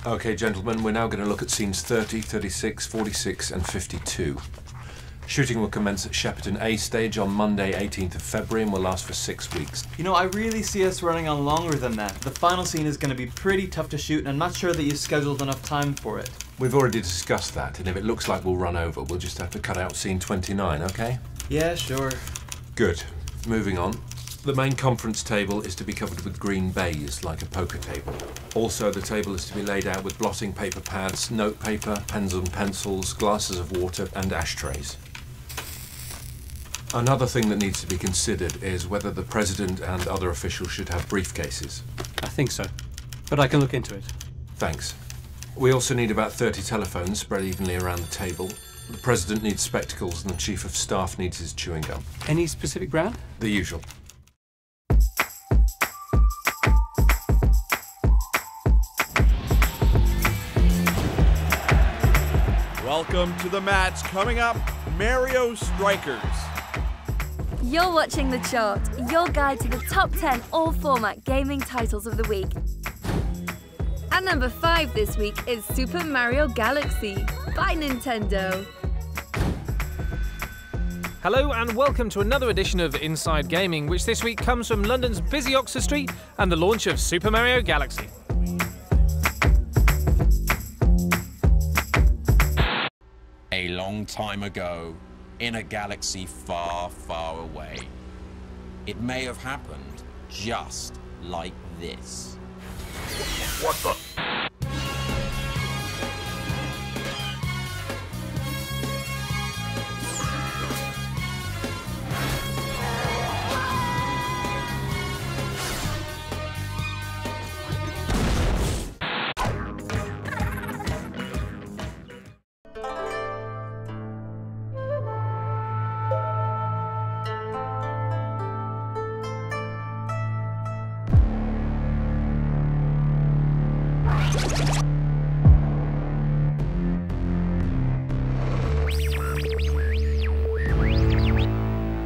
Okay, gentlemen, we're now going to look at scenes 30, 36, 46 and 52. Shooting will commence at Shepperton A stage on Monday 18th of February and will last for 6 weeks. You know, I really see us running on longer than that. The final scene is going to be pretty tough to shoot and I'm not sure that you've scheduled enough time for it. We've already discussed that, and if it looks like we'll run over, we'll just have to cut out scene 29, okay? Yeah, sure. Good. Moving on. The main conference table is to be covered with green baize, like a poker table. Also, the table is to be laid out with blotting paper pads, notepaper, pens and pencils, glasses of water, and ashtrays. Another thing that needs to be considered is whether the President and other officials should have briefcases. I think so, but I can look into it. Thanks. We also need about 30 telephones spread evenly around the table. The President needs spectacles and the Chief of Staff needs his chewing gum. Any specific brand? The usual. Welcome to the match. Coming up, Mario Strikers. You're watching The Chart, your guide to the top 10 all-format gaming titles of the week. At number 5 this week is Super Mario Galaxy by Nintendo. Hello and welcome to another edition of Inside Gaming, which this week comes from London's busy Oxford Street and the launch of Super Mario Galaxy. A long time ago, in a galaxy far, far away, it may have happened just like this. What the?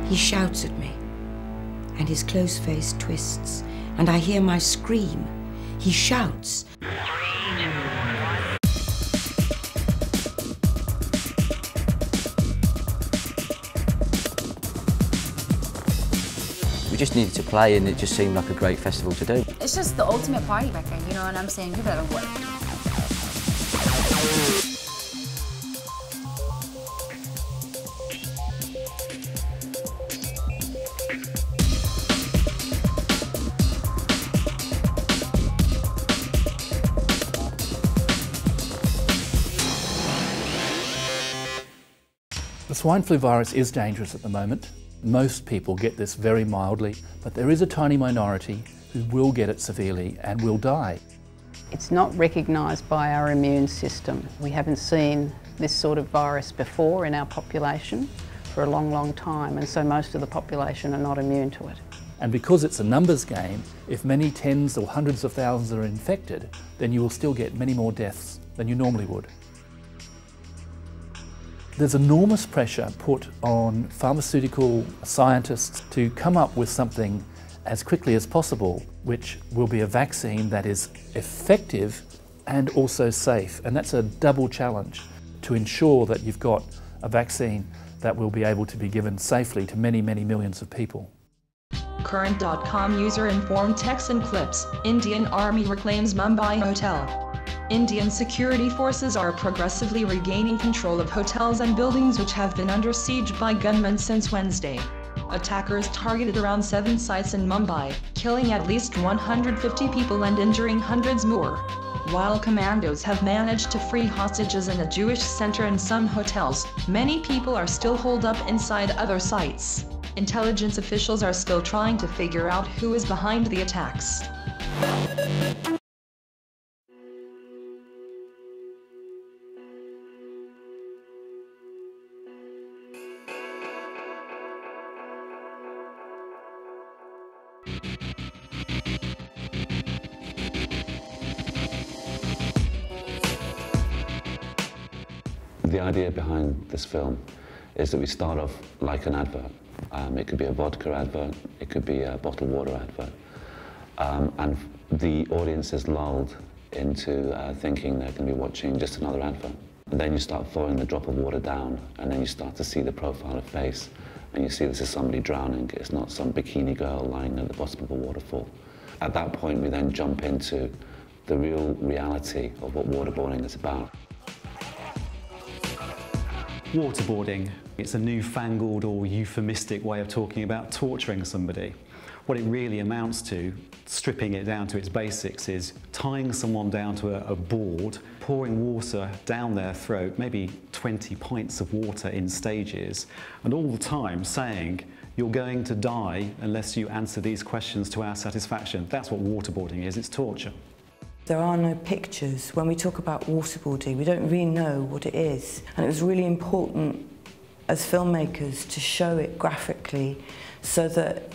He shouts at me, and his close face twists, and I hear my scream. He shouts. We just needed to play and it just seemed like a great festival to do. It's just the ultimate party record, you know what I'm saying? Give it a work. The swine flu virus is dangerous at the moment. Most people get this very mildly, but there is a tiny minority who will get it severely and will die. It's not recognised by our immune system. We haven't seen this sort of virus before in our population for a long, long time, and so most of the population are not immune to it. And because it's a numbers game, if many tens or hundreds of thousands are infected, then you will still get many more deaths than you normally would. There's enormous pressure put on pharmaceutical scientists to come up with something as quickly as possible, which will be a vaccine that is effective and also safe. And that's a double challenge, to ensure that you've got a vaccine that will be able to be given safely to many, many millions of people. Current.com user informed text and clips. Indian Army reclaims Mumbai hotel. Indian security forces are progressively regaining control of hotels and buildings which have been under siege by gunmen since Wednesday. Attackers targeted around 7 sites in Mumbai, killing at least 150 people and injuring hundreds more. While commandos have managed to free hostages in a Jewish center and some hotels, many people are still holed up inside other sites. Intelligence officials are still trying to figure out who is behind the attacks. The idea behind this film is that we start off like an advert. It could be a vodka advert, it could be a bottled water advert. And the audience is lulled into thinking they're going to be watching just another advert. And then you start following the drop of water down, and then you start to see the profile of face, and you see this is somebody drowning. It's not some bikini girl lying at the bottom of a waterfall. At that point, we then jump into the real reality of what waterboarding is about. Waterboarding, it's a newfangled or euphemistic way of talking about torturing somebody. What it really amounts to, stripping it down to its basics, is tying someone down to a board, pouring water down their throat, maybe 20 pints of water in stages, and all the time saying, "You're going to die unless you answer these questions to our satisfaction." That's what waterboarding is, it's torture. There are no pictures. When we talk about waterboarding, we don't really know what it is. And it was really important as filmmakers to show it graphically so that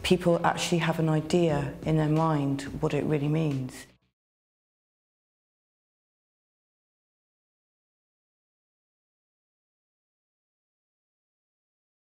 people actually have an idea in their mind what it really means.